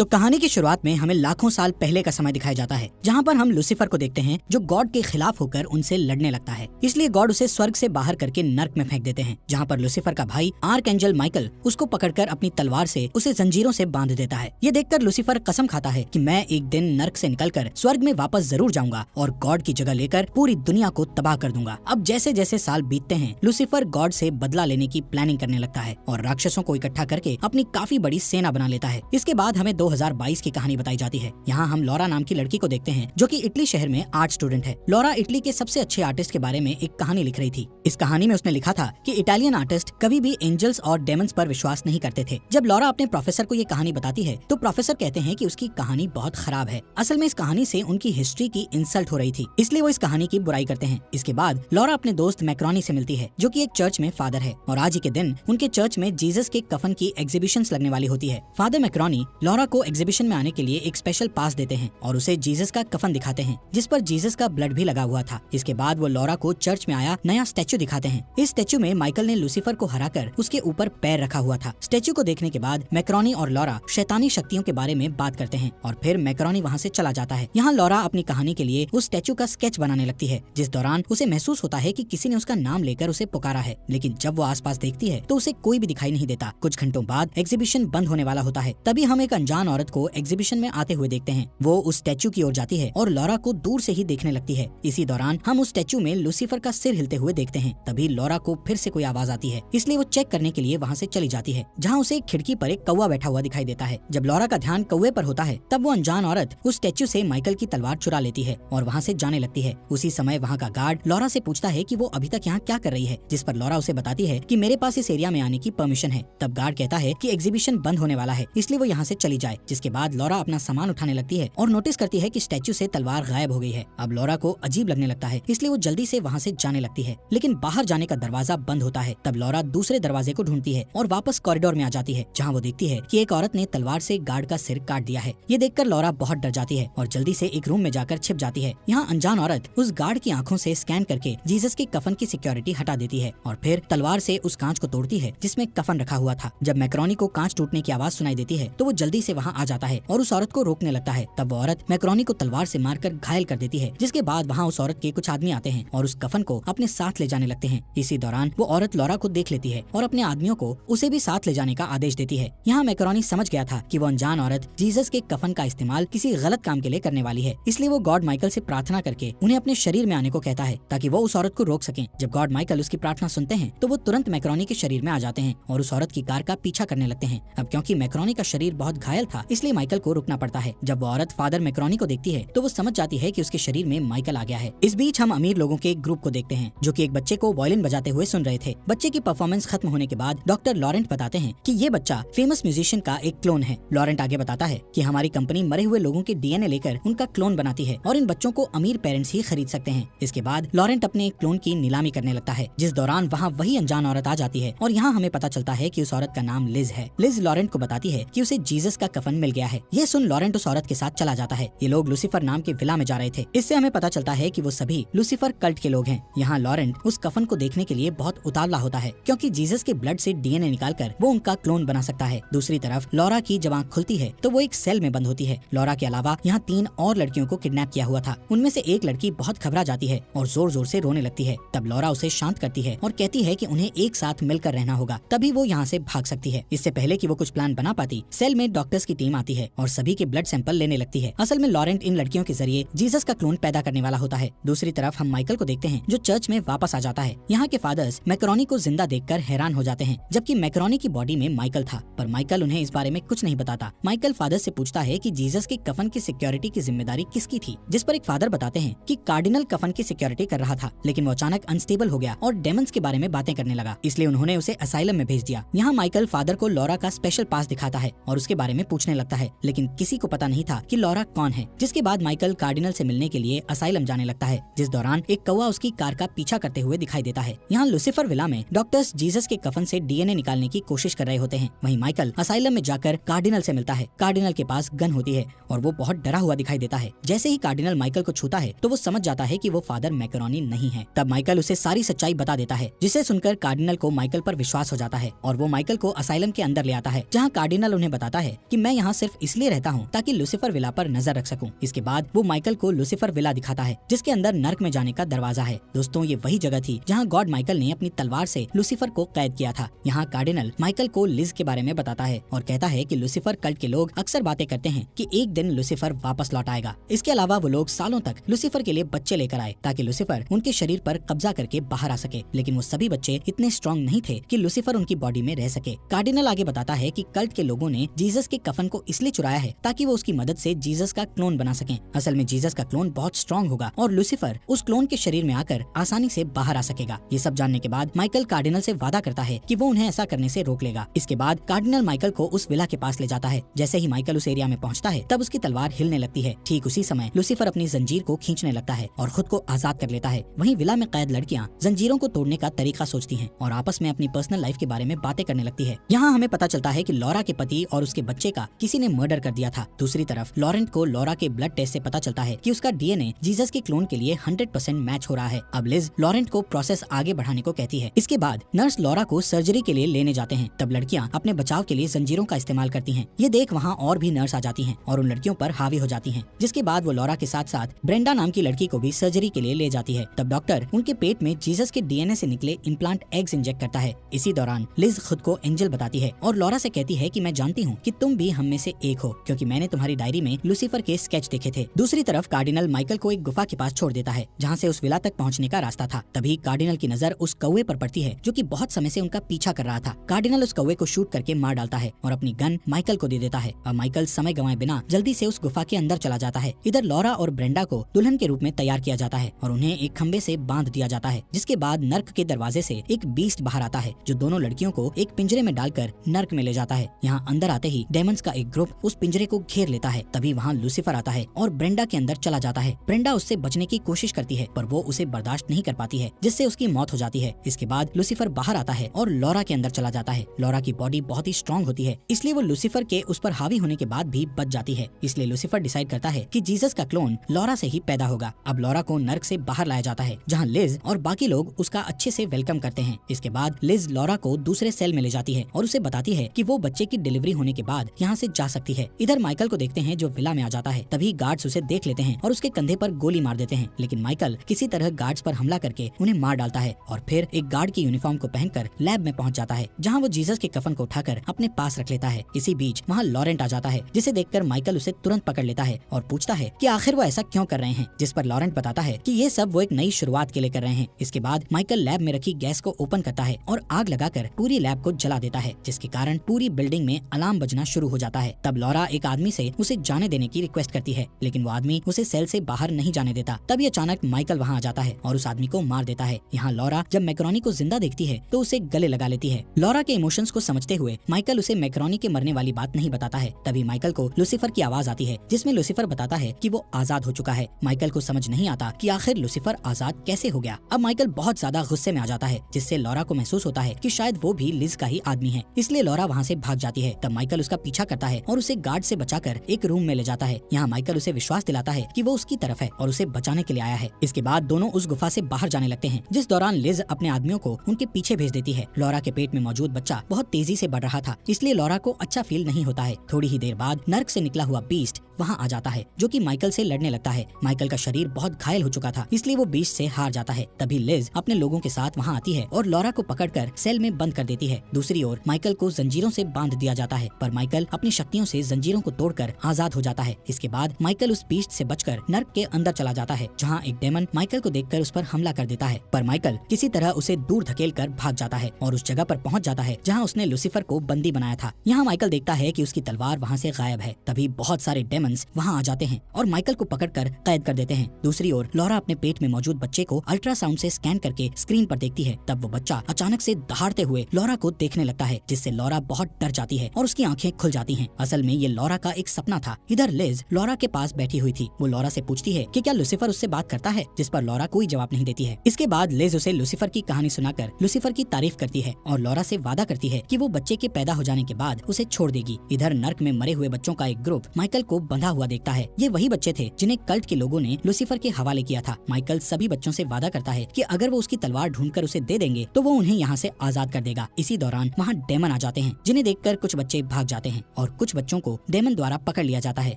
तो कहानी की शुरुआत में हमें लाखों साल पहले का समय दिखाया जाता है, जहाँ पर हम लूसीफर को देखते हैं जो गॉड के खिलाफ होकर उनसे लड़ने लगता है। इसलिए गॉड उसे स्वर्ग से बाहर करके नर्क में फेंक देते हैं, जहाँ पर लूसीफर का भाई आर्कएंजल माइकल उसको पकड़कर अपनी तलवार से उसे जंजीरों से बांध देता है। ये देखकर लूसीफर कसम खाता है कि मैं एक दिन नर्क से निकलकर स्वर्ग में वापस जरूर जाऊंगा और गॉड की जगह लेकर पूरी दुनिया को तबाह कर दूंगा। अब जैसे जैसे साल बीतते हैं, लूसीफर गॉड से बदला लेने की प्लानिंग करने लगता है और राक्षसों को इकट्ठा करके अपनी काफी बड़ी सेना बना लेता है। इसके बाद हमें 2022 की कहानी बताई जाती है। यहाँ हम लॉरा नाम की लड़की को देखते हैं जो कि इटली शहर में आर्ट स्टूडेंट है। लॉरा इटली के सबसे अच्छे आर्टिस्ट के बारे में एक कहानी लिख रही थी। इस कहानी में उसने लिखा था कि इटालियन आर्टिस्ट कभी भी एंजल्स और डेमन्स पर विश्वास नहीं करते थे। जब लॉरा अपने प्रोफेसर को ये कहानी बताती है तो प्रोफेसर कहते हैं कि उसकी कहानी बहुत खराब है। असल में इस कहानी से उनकी हिस्ट्री की इंसल्ट हो रही थी, इसलिए वो इस कहानी की बुराई करते हैं। इसके बाद लॉरा अपने दोस्त मैक्रोनी से मिलती है जो कि एक चर्च में फादर है और आज ही के दिन उनके चर्च में जीसस के कफन की एग्जीबिशंस लगने वाली होती है। फादर मैक्रोनी लॉरा को एग्जीबिशन में आने के लिए एक स्पेशल पास देते हैं और उसे जीसस का कफन दिखाते हैं जिस पर जीसस का ब्लड भी लगा हुआ था। इसके बाद वो लॉरा को चर्च में आया नया स्टैचू दिखाते हैं। इस स्टैचू में माइकल ने लूसीफर को हराकर उसके ऊपर पैर रखा हुआ था। स्टैचू को देखने के बाद मैक्रोनी और लॉरा शैतानी शक्तियों के बारे में बात करते हैं और फिर मैक्रोनी वहाँ से चला जाता है। यहाँ लॉरा अपनी कहानी के लिए उस स्टैचू का स्केच बनाने लगती है, जिस दौरान उसे महसूस होता है कि किसी ने उसका नाम लेकर उसे पुकारा है, लेकिन जब वो आसपास देखती है तो उसे कोई भी दिखाई नहीं देता। कुछ घंटों बाद एग्जीबिशन बंद होने वाला होता है। तभी हम एक अनजान औरत को एग्जीबिशन में आते हुए देखते हैं। वो उस स्टैचू की ओर जाती है और लॉरा को दूर से ही देखने लगती है। इसी दौरान हम उस स्टैचू में लूसीफर का सिर हिलते हुए देखते हैं। तभी लॉरा को फिर से कोई आवाज आती है, इसलिए वो चेक करने के लिए वहाँ से चली जाती है, जहाँ उसे एक खिड़की पर एक कौवा बैठा हुआ दिखाई देता है। जब लॉरा का ध्यान कौवे पर होता है तब वो अनजान औरत उस स्टैचू से माइकल की तलवार चुरा लेती है और वहाँ से जाने लगती है। उसी समय वहाँ का गार्ड लॉरा से पूछता है कि वो अभी तक यहाँ क्या कर रही है, जिस पर लॉरा उसे बताती है कि मेरे पास इस एरिया में आने की परमिशन है। तब गार्ड कहता है कि एग्जीबिशन बंद होने वाला है, इसलिए वो यहाँ से चली जाए। जिसके बाद लॉरा अपना सामान उठाने लगती है और नोटिस करती है कि स्टैचू से तलवार गायब हो गई है। अब लॉरा को अजीब लगने लगता है, इसलिए वो जल्दी से वहाँ से जाने लगती है, लेकिन बाहर जाने का दरवाजा बंद होता है। तब लॉरा दूसरे दरवाजे को ढूंढती है और वापस कॉरिडोर में आ जाती है, जहाँ वो देखती है कि एक औरत ने तलवार से गार्ड का सिर काट दिया है। ये देखकर लॉरा बहुत डर जाती है और जल्दी से एक रूम में जाकर छिप जाती है। यहाँ अनजान औरत उस गार्ड की आंखों से स्कैन करके जीसस के कफन की सिक्योरिटी हटा देती है और फिर तलवार से उस कांच को तोड़ती है जिसमें कफन रखा हुआ था। जब मैक्रोनी को कांच टूटने की आवाज सुनाई देती है तो वो जल्दी से वहाँ आ जाता है और उस औरत को रोकने लगता है। तब वो औरत मैक्रोनी को तलवार से मारकर घायल कर देती है, जिसके बाद वहाँ उस औरत के कुछ आदमी आते हैं और उस कफन को अपने साथ ले जाने लगते हैं। इसी दौरान वो औरत लॉरा को देख लेती है और अपने आदमियों को उसे भी साथ ले जाने का आदेश देती है। यहाँ मैक्रोनी समझ गया था कि वो अनजान औरत जीसस के कफन का इस्तेमाल किसी गलत काम के लिए करने वाली है, इसलिए वो गॉड माइकल से प्रार्थना करके उन्हें अपने शरीर में आने को कहता है ताकि वो उस औरत को रोक सकें। जब गॉड माइकल उसकी प्रार्थना सुनते हैं तो वो तुरंत मैक्रोनी के शरीर में आ जाते हैं और उस औरत की कार का पीछा करने लगते हैं। अब क्योंकि मैक्रोनी का शरीर बहुत घायल था, इसलिए माइकल को रुकना पड़ता है। जब वो औरत फादर मैक्रोनी को देखती है तो वो समझ जाती है कि उसके शरीर में माइकल आ गया है। इस बीच हम अमीर लोगों के एक ग्रुप को देखते हैं जो कि एक बच्चे को वायलिन बजाते हुए सुन रहे थे। बच्चे की परफॉर्मेंस खत्म होने के बाद डॉक्टर लॉरेंट बताते हैं कि ये बच्चा फेमस म्यूजिशियन का एक क्लोन है। लॉरेंट आगे बताता है कि हमारी कंपनी मरे हुए लोगों के डीएनए लेकर उनका क्लोन बनाती है और इन बच्चों को अमीर पेरेंट्स ही खरीद सकते हैं। इसके बाद लॉरेंट अपने एक क्लोन की नीलामी करने लगता है, जिस दौरान वहाँ वही अनजान औरत आ जाती है और यहाँ हमें पता चलता है कि उस औरत का नाम लिज है। लिज लॉरेंट को बताती है कि उसे जीसस का कफन मिल गया है। ये सुन लॉरेंट उस औरत के साथ चला जाता है। ये लोग लूसीफर नाम के विला में जा रहे थे। इससे हमें पता चलता है कि वो सभी लूसीफर कल्ट के लोग हैं। यहाँ लॉरेंट उस कफन को देखने के लिए बहुत उतावला होता है क्योंकि जीसस के ब्लड से डीएनए निकालकर वो उनका क्लोन बना सकता है। दूसरी तरफ लॉरा की जब आँख खुलती है तो वो एक सेल में बंद होती है। लॉरा के अलावा यहाँ 3 और लड़कियों को किडनैप किया हुआ था। उनमें से एक लड़की बहुत घबरा जाती है और जोर जोर से रोने लगती है। तब लॉरा उसे शांत करती है और कहती है कि उन्हें एक साथ मिलकर रहना होगा, तभी वो यहाँ से भाग सकती है। इससे पहले कि वो कुछ प्लान बना पाती, सेल में डॉक्टर्स की टीम आती है और सभी के ब्लड सैंपल लेने लगती है। असल में लॉरेंट इन लड़कियों के जरिए जीसस का क्लोन पैदा करने वाला होता है। दूसरी तरफ हम माइकल को देखते हैं जो चर्च में वापस आ जाता है। यहाँ के फादर्स मैक्रोनी को जिंदा देखकर हैरान हो जाते हैं, जबकि मैक्रोनी की बॉडी में माइकल था, पर माइकल उन्हें इस बारे में कुछ नहीं बताता। माइकल फादर से पूछता है कि जीसस के कफन की सिक्योरिटी की जिम्मेदारी किसकी थी, जिस पर एक फादर बताते हैं कि कार्डिनल कफन की सिक्योरिटी कर रहा था, लेकिन वो अचानक अनस्टेबल हो गया और डेमन्स के बारे में बातें करने लगा, इसलिए उन्होंने उसे असाइलम में भेज दिया। यहाँ माइकल फादर को लॉरा का स्पेशल पास दिखाता है और उसके बारे में पूछने लगता है, लेकिन किसी को पता नहीं था कि लॉरा कौन है। जिसके बाद माइकल कार्डिनल से मिलने के लिए असाइलम जाने लगता है, जिस दौरान एक कौवा उसकी कार का पीछा करते हुए दिखाई देता है। यहाँ लूसीफर विला में डॉक्टर्स जीसस के कफन से डीएनए निकालने की कोशिश कर रहे होते हैं। वहीं माइकल असाइलम में जाकर कार्डिनल से मिलता है। कार्डिनल के पास गन होती है और वो बहुत डरा हुआ दिखाई देता है। जैसे ही कार्डिनल माइकल को छूता है तो वो समझ जाता है कि वो फादर मैक्रोनी नहीं है। तब माइकल उसे सारी सच्चाई बता देता है, जिसे सुनकर कार्डिनल को माइकल पर विश्वास हो जाता है और वो माइकल को असाइलम के अंदर ले आता है, जहाँ कार्डिनल उन्हें बताता है कि मैं मैं यहाँ सिर्फ इसलिए रहता हूँ ताकि लूसीफर विला पर नजर रख सकूं। इसके बाद वो माइकल को लूसीफर विला दिखाता है जिसके अंदर नर्क में जाने का दरवाजा है। दोस्तों, ये वही जगह थी जहाँ गॉड माइकल ने अपनी तलवार से लूसीफर को कैद किया था। यहाँ कार्डिनल माइकल को लिज के बारे में बताता है और कहता है कि लूसीफर कल्ट के लोग अक्सर बातें करते हैं कि एक दिन लूसीफर वापस लौट आएगा। इसके अलावा वो लोग सालों तक लूसीफर के लिए बच्चे लेकर आए ताकि लूसीफर उनके शरीर पर कब्जा करके बाहर आ सके, लेकिन वो सभी बच्चे इतने स्ट्रॉन्ग नहीं थे कि लूसीफर उनकी बॉडी में रह सके। कार्डिनल आगे बताता है कि कल्ट के लोगों ने जीसस के कफन को इसलिए चुराया है ताकि वो उसकी मदद से जीसस का क्लोन बना सकें। असल में जीसस का क्लोन बहुत स्ट्रॉन्ग होगा और लूसीफर उस क्लोन के शरीर में आकर आसानी से बाहर आ सकेगा। ये सब जानने के बाद माइकल कार्डिनल से वादा करता है कि वो उन्हें ऐसा करने से रोक लेगा। इसके बाद कार्डिनल माइकल को उस विला के पास ले जाता है। जैसे ही माइकल उस एरिया में पहुंचता है तब उसकी तलवार हिलने लगती है। ठीक उसी समय लूसीफर अपनी जंजीर को खींचने लगता है और खुद को आजाद कर लेता है। वहीं विला में कैद लड़कियां जंजीरों को तोड़ने का तरीका सोचती हैं और आपस में अपनी पर्सनल लाइफ के बारे में बातें करने लगती है। यहाँ हमें पता चलता है कि लॉरा के पति और उसके बच्चे का किसी ने मर्डर कर दिया था। दूसरी तरफ लॉरेंट को लॉरा के ब्लड टेस्ट से पता चलता है कि उसका डीएनए जीसस के क्लोन के लिए 100% मैच हो रहा है। अब लिज लॉरेंट को प्रोसेस आगे बढ़ाने को कहती है। इसके बाद नर्स लॉरा को सर्जरी के लिए लेने जाते हैं। तब लड़कियां अपने बचाव के लिए जंजीरों का इस्तेमाल करती हैं। ये देख वहाँ और भी नर्स आ जाती हैं और उन लड़कियों पर हावी हो जाती हैं। जिसके बाद वो लॉरा के साथ साथ ब्रेंडा नाम की लड़की को भी सर्जरी के लिए ले जाती है। तब डॉक्टर उनके पेट में जीसस के डीएनए से निकले इम्प्लांट एग्स इंजेक्ट करता है। इसी दौरान लिज खुद को एंजल बताती है और लॉरा से कहती है कि मैं जानती हूँ कि तुम भी हम में से एक हो, क्योंकि मैंने तुम्हारी डायरी में लूसीफर के स्केच देखे थे। दूसरी तरफ कार्डिनल माइकल को एक गुफा के पास छोड़ देता है जहाँ से उस विला तक पहुँचने का रास्ता था। तभी कार्डिनल की नजर उस कौवे पर पड़ती है जो कि बहुत समय से उनका पीछा कर रहा था। कार्डिनल उस कौवे को शूट करके मार डालता है और अपनी गन माइकल को दे देता है। अब माइकल समय गंवाए बिना जल्दी से उस गुफा के अंदर चला जाता है। इधर लॉरा और ब्रेंडा को दुल्हन के रूप में तैयार किया जाता है और उन्हें एक खंबे से बांध दिया जाता है। जिसके बाद नर्क के दरवाजे से एक बीस्ट बाहर आता है जो दोनों लड़कियों को एक पिंजरे में डालकर नर्क में ले जाता है। यहाँ अंदर आते ही डेमंस का एक ग्रुप उस पिंजरे को घेर लेता है। तभी वहाँ लूसीफर आता है और ब्रेंडा के अंदर चला जाता है। ब्रेंडा उससे बचने की कोशिश करती है पर वो उसे बर्दाश्त नहीं कर पाती है जिससे उसकी मौत हो जाती है। इसके बाद लूसीफर बाहर आता है और लॉरा के अंदर चला जाता है। लॉरा की बॉडी बहुत ही स्ट्रॉन्ग होती है, इसलिए वो लूसीफर के उस पर हावी होने के बाद भी बच जाती है। इसलिए लूसीफर डिसाइड करता है कि जीसस का क्लोन लॉरा से ही पैदा होगा। अब लॉरा को नर्क से बाहर लाया जाता है जहाँ लिज और बाकी लोग उसका अच्छे से वेलकम करते हैं। इसके बाद लिज लॉरा को दूसरे सेल में ले जाती है और उसे बताती है कि वो बच्चे की डिलीवरी होने के बाद यहाँ से जा सकती है। इधर माइकल को देखते हैं जो विला में आ जाता है। तभी गार्ड्स उसे देख लेते हैं और उसके कंधे पर गोली मार देते हैं, लेकिन माइकल किसी तरह गार्ड्स पर हमला करके उन्हें मार डालता है और फिर एक गार्ड की यूनिफॉर्म को पहनकर लैब में पहुंच जाता है जहाँ वो जीसस के कफन को उठाकर अपने पास रख लेता है। इसी बीच वहाँ लॉरेंट आ जाता है जिसे देखकर माइकल उसे तुरंत पकड़ लेता है और पूछता है कि आखिर वो ऐसा क्यों कर रहे हैं, जिस पर लॉरेंट बताता है कि ये सब वो एक नई शुरुआत के लिए कर रहे हैं। इसके बाद माइकल लैब में रखी गैस को ओपन करता है और आग लगाकर पूरी लैब को जला देता है, जिसके कारण पूरी बिल्डिंग में अलार्म बजना शुरू हो जाता है। तब लॉरा एक आदमी से उसे जाने देने की रिक्वेस्ट करती है, लेकिन वो आदमी उसे सेल से बाहर नहीं जाने देता। तभी अचानक माइकल वहाँ आ जाता है और उस आदमी को मार देता है। यहाँ लॉरा जब मैक्रोनी को जिंदा देखती है तो उसे गले लगा लेती है। लॉरा के इमोशंस को समझते हुए माइकल उसे मैक्रोनी के मरने वाली बात नहीं बताता है। तभी माइकल को लूसीफर की आवाज आती है जिसमें लूसीफर बताता है कि वो आजाद हो चुका है। माइकल को समझ नहीं आता कि आखिर लूसीफर आजाद कैसे हो गया। अब माइकल बहुत ज्यादा गुस्से में आ जाता है, जिससे लॉरा को महसूस होता है कि शायद वो भी लिज का ही आदमी है, इसलिए लॉरा वहाँ से भाग जाती है। तब माइकल उसका पीछा करता है और उसे गार्ड से बचाकर एक रूम में ले जाता है। यहाँ माइकल उसे विश्वास दिलाता है कि वो उसकी तरफ है और उसे बचाने के लिए आया है। इसके बाद दोनों उस गुफा से बाहर जाने लगते हैं, जिस दौरान लिज अपने आदमियों को उनके पीछे भेज देती है। लॉरा के पेट में मौजूद बच्चा बहुत तेजी से बढ़ रहा था, इसलिए लॉरा को अच्छा फील नहीं होता है। थोड़ी ही देर बाद नर्क से निकला हुआ बीस्ट वहाँ आ जाता है जो कि माइकल से लड़ने लगता है। माइकल का शरीर बहुत घायल हो चुका था, इसलिए वो बीस्ट से हार जाता है। तभी लिज अपने लोगों के साथ वहाँ आती है और लॉरा को पकड़कर सेल में बंद कर देती है। दूसरी ओर माइकल को जंजीरों से बांध दिया जाता है, पर माइकल अपनी शक्तियों से जंजीरों को तोड़कर आजाद हो जाता है। इसके बाद माइकल उस बीस्ट से बचकर नर्क के अंदर चला जाता है, जहाँ एक डेमन माइकल को देखकर उस पर हमला कर देता है, पर माइकल किसी तरह उसे दूर धकेल कर भाग जाता है और उस जगह पर पहुंच जाता है जहाँ उसने लूसीफर को बंदी बनाया था। यहाँ माइकल देखता है कि उसकी तलवार वहाँ से गायब है। तभी बहुत सारे डेमन्स वहाँ आ जाते हैं और माइकल को पकड़कर कैद कर देते हैं। दूसरी ओर लॉरा अपने पेट में मौजूद बच्चे को अल्ट्रासाउंड से स्कैन करके स्क्रीन पर देखती है। तब वो बच्चा अचानक से दहाड़ते हुए लॉरा को देखने लगता है, जिससे लॉरा बहुत डर जाती है और उसकी आंखें खुल जाती हैं। असल में ये लॉरा का एक सपना था। इधर लिज लॉरा के पास बैठी हुई थी। वो लॉरा से पूछती है कि क्या लूसीफर उससे बात करता है, जिस पर लॉरा कोई जवाब नहीं देती है। इसके बाद लिज उसे लूसीफर की कहानी सुनाकर लूसीफर की तारीफ करती है और लॉरा से वादा करती है कि वो बच्चे के पैदा हो जाने के बाद उसे छोड़ देगी। इधर नर्क में मरे हुए बच्चों का एक ग्रुप माइकल को बंद बंधा हुआ देखता है। ये वही बच्चे थे जिन्हें कल्ट के लोगों ने लूसीफर के हवाले किया था। माइकल सभी बच्चों से वादा करता है कि अगर वो उसकी तलवार ढूंढकर उसे दे देंगे तो वो उन्हें यहाँ से आजाद कर देगा। इसी दौरान वहाँ डेमन आ जाते हैं, जिन्हें देखकर कुछ बच्चे भाग जाते हैं और कुछ बच्चों को डेमन द्वारा पकड़ लिया जाता है।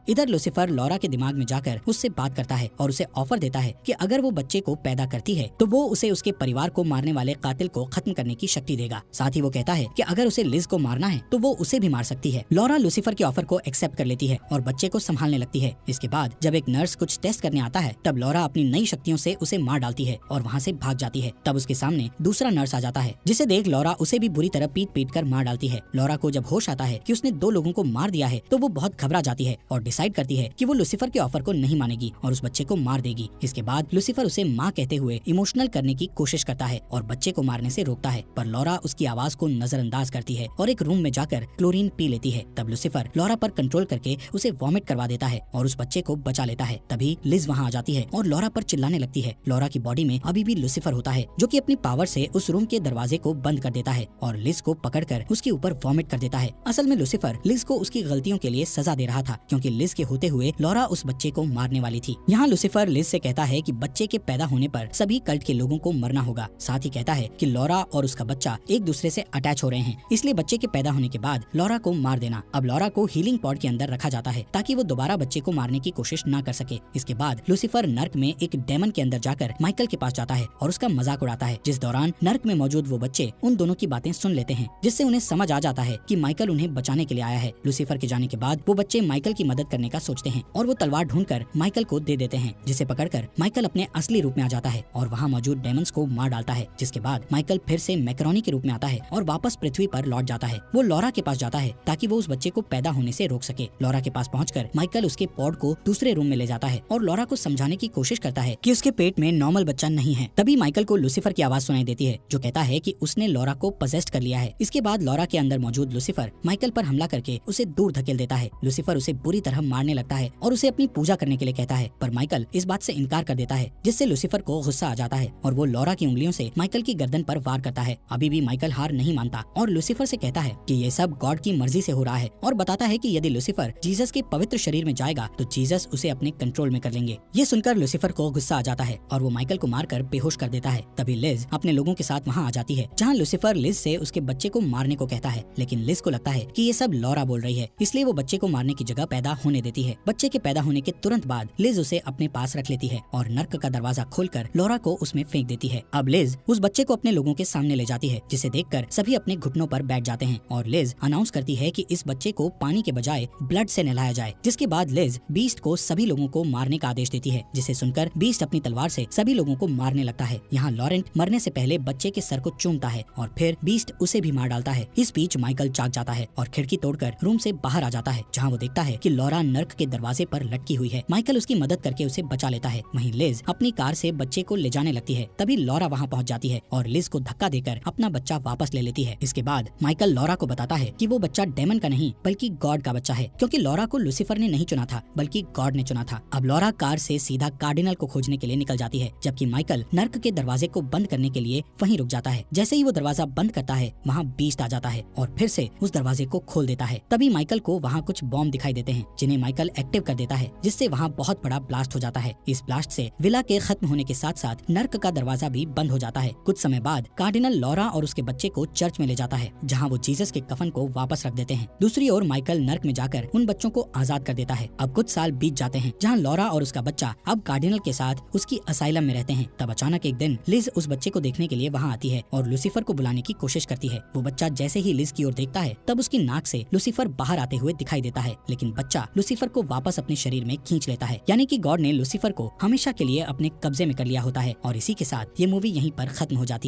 इधर लूसीफर लॉरा के दिमाग में जाकर उससे बात करता है और उसे ऑफर देता है कि अगर वो बच्चे को पैदा करती है तो वो उसे उसके परिवार को मारने वाले कातिल को खत्म करने की शक्ति देगा। साथ ही वो कहता है कि अगर उसे लिज को मारना है तो वो उसे भी मार सकती है। लॉरा लूसीफर के ऑफर को एक्सेप्ट कर लेती है और बच्चे को संभालने लगती है। इसके बाद जब एक नर्स कुछ टेस्ट करने आता है तब लॉरा अपनी नई शक्तियों से उसे मार डालती है और वहाँ से भाग जाती है। तब उसके सामने दूसरा नर्स आ जाता है, जिसे देख लॉरा उसे भी बुरी तरह पीट पीट कर मार डालती है। लॉरा को जब होश आता है कि उसने 2 लोगों को मार दिया है तो वो बहुत घबरा जाती है और डिसाइड करती है कि वो लूसीफर के ऑफर को नहीं मानेगी और उस बच्चे को मार देगी। इसके बाद लूसीफर उसे माँ कहते हुए इमोशनल करने की कोशिश करता है और बच्चे को मारने से रोकता है, पर लॉरा उसकी आवाज को नजरअंदाज करती है और एक रूम में जाकर क्लोरीन पी लेती है। तब लूसीफर लॉरा पर कंट्रोल करके उसे वॉमिट करवा देता है और उस बच्चे को बचा लेता है। तभी लिज वहाँ आ जाती है और लॉरा पर चिल्लाने लगती है। लॉरा की बॉडी में अभी भी लूसीफर होता है, जो कि अपनी पावर से उस रूम के दरवाजे को बंद कर देता है और लिज को पकड़कर उसके ऊपर वॉमिट कर देता है। असल में लूसीफर लिज को उसकी गलतियों के लिए सजा दे रहा था, क्योंकि लिज के होते हुए लॉरा उस बच्चे को मारने वाली थी। यहाँ लूसीफर लिज से कहता है कि बच्चे के पैदा होने पर सभी कल्ट के लोगों को मरना होगा। साथ ही कहता है कि लॉरा और उसका बच्चा एक दूसरे से अटैच हो रहे हैं, इसलिए बच्चे के पैदा होने के बाद लॉरा को मार देना। अब लॉरा को हीलिंग पॉड के अंदर रखा जाता है ताकि वो दोबारा बच्चे को मारने की कोशिश न कर सके। इसके बाद लूसीफर नर्क में एक डेमन के अंदर जाकर माइकल के पास जाता है और उसका मजाक उड़ाता है, जिस दौरान नर्क में मौजूद वो बच्चे उन दोनों की बातें सुन लेते हैं, जिससे उन्हें समझ आ जाता है कि माइकल उन्हें बचाने के लिए आया है। लूसीफर के जाने के बाद वो बच्चे माइकल की मदद करने का सोचते हैं और वो तलवार ढूंढकर माइकल को दे देते हैं, जिसे पकड़कर माइकल अपने असली रूप में आ जाता है और वहाँ मौजूद डेमन्स को मार डालता है। जिसके बाद माइकल फिर से मैकरोनी के रूप में आता है और वापस पृथ्वी पर लौट जाता है। वो लॉरा के पास जाता है ताकि वो उस बच्चे को पैदा होने से रोक सके। लॉरा के पास पहुंचकर माइकल उसके पॉड को दूसरे रूम में ले जाता है और लॉरा को समझाने की कोशिश करता है कि उसके पेट में नॉर्मल बच्चा नहीं है। तभी माइकल को लूसीफर की आवाज सुनाई देती है, जो कहता है कि उसने लॉरा को पजेस्ट कर लिया है। इसके बाद लॉरा के अंदर मौजूद लूसीफर माइकल पर हमला करके उसे दूर धकेल देता है। लूसीफर उसे बुरी तरह मारने लगता है और उसे अपनी पूजा करने के लिए कहता है, पर माइकल इस बात से इनकार कर देता है, जिससे लूसीफर को गुस्सा आ जाता है और वो लॉरा की उंगलियों से माइकल की गर्दन पर वार करता है। अभी भी माइकल हार नहीं मानता और लूसीफर से कहता है कि ये सब गॉड की मर्जी से हो रहा है और बताता है कि यदि लूसीफर जीसस के पवित्र शरीर में जाएगा तो जीसस उसे अपने कंट्रोल में कर लेंगे। ये सुनकर लूसीफर को गुस्सा आ जाता है और वो माइकल को मारकर बेहोश कर देता है। तभी लिज अपने लोगों के साथ वहाँ आ जाती है, जहाँ लूसीफर लिज से उसके बच्चे को मारने को कहता है, लेकिन लिज को लगता है कि ये सब लॉरा बोल रही है, इसलिए वो बच्चे को मारने की जगह पैदा होने देती है। बच्चे के पैदा होने के तुरंत बाद लिज उसे अपने पास रख लेती है और नर्क का दरवाजा खोलकर लॉरा को उसमें फेंक देती है। अब लिज उस बच्चे को अपने लोगों के सामने ले जाती है, जिसे देखकर सभी अपने घुटनों पर बैठ जाते हैं और लिज अनाउंस करती है कि इस बच्चे को पानी के बजाय ब्लड से नहलाया जाए। जिसके बाद लिज बीस्ट को सभी लोगों को मारने का आदेश देती है, जिसे सुनकर बीस्ट अपनी तलवार से सभी लोगों को मारने लगता है। यहाँ लॉरेंट मरने से पहले बच्चे के सर को चूमता है और फिर बीस्ट उसे भी मार डालता है। इस बीच माइकल जाग जाता है और खिड़की तोड़कर रूम से बाहर आ जाता है, जहाँ वो देखता है कि लॉरा नर्क के दरवाजे पर लटकी हुई है। माइकल उसकी मदद करके उसे बचा लेता है। वहीं लिज अपनी कार से बच्चे को ले जाने लगती है। तभी लॉरा वहाँ पहुँच जाती है और लिज को धक्का देकर अपना बच्चा वापस ले लेती है। इसके बाद माइकल लॉरा को बताता है कि वो बच्चा डेमन का नहीं बल्कि गॉड का बच्चा है, क्योंकि लॉरा को लूसीफर ने नहीं चुना था बल्कि गॉड ने चुना था। अब लॉरा कार से सीधा कार्डिनल को खोजने के लिए निकल जाती है, जबकि माइकल नर्क के दरवाजे को बंद करने के लिए वहीं रुक जाता है। जैसे ही वो दरवाजा बंद करता है, वहाँ बीस्ट आ जाता है और फिर से उस दरवाजे को खोल देता है। तभी माइकल को वहाँ कुछ बॉम्ब दिखाई देते हैं, जिन्हें माइकल एक्टिव कर देता है, जिससे वहाँ बहुत बड़ा ब्लास्ट हो जाता है। इस ब्लास्ट से विला के खत्म होने के साथ साथ नर्क का दरवाजा भी बंद हो जाता है। कुछ समय बाद कार्डिनल लॉरा और उसके बच्चे को चर्च में ले जाता है, जहाँ वो जीसस के कफन को वापस रख देते हैं। दूसरी ओर माइकल नर्क में जाकर उन बच्चों को आजाद कर देता है। अब कुछ साल बीत जाते हैं, जहाँ लॉरा और उसका बच्चा अब कार्डिनल के साथ उसकी असाइलम में रहते हैं। तब अचानक एक दिन लिज उस बच्चे को देखने के लिए वहाँ आती है और लूसीफर को बुलाने की कोशिश करती है। वो बच्चा जैसे ही लिज की ओर देखता है, तब उसकी नाक से लूसीफर बाहर आते हुए दिखाई देता है, लेकिन बच्चा लूसीफर को वापस अपने शरीर में खींच लेता है। यानी कि गॉड ने लूसीफर को हमेशा के लिए अपने कब्जे में कर लिया होता है। और इसी के साथ ये मूवी यहीं पर खत्म हो जाती है।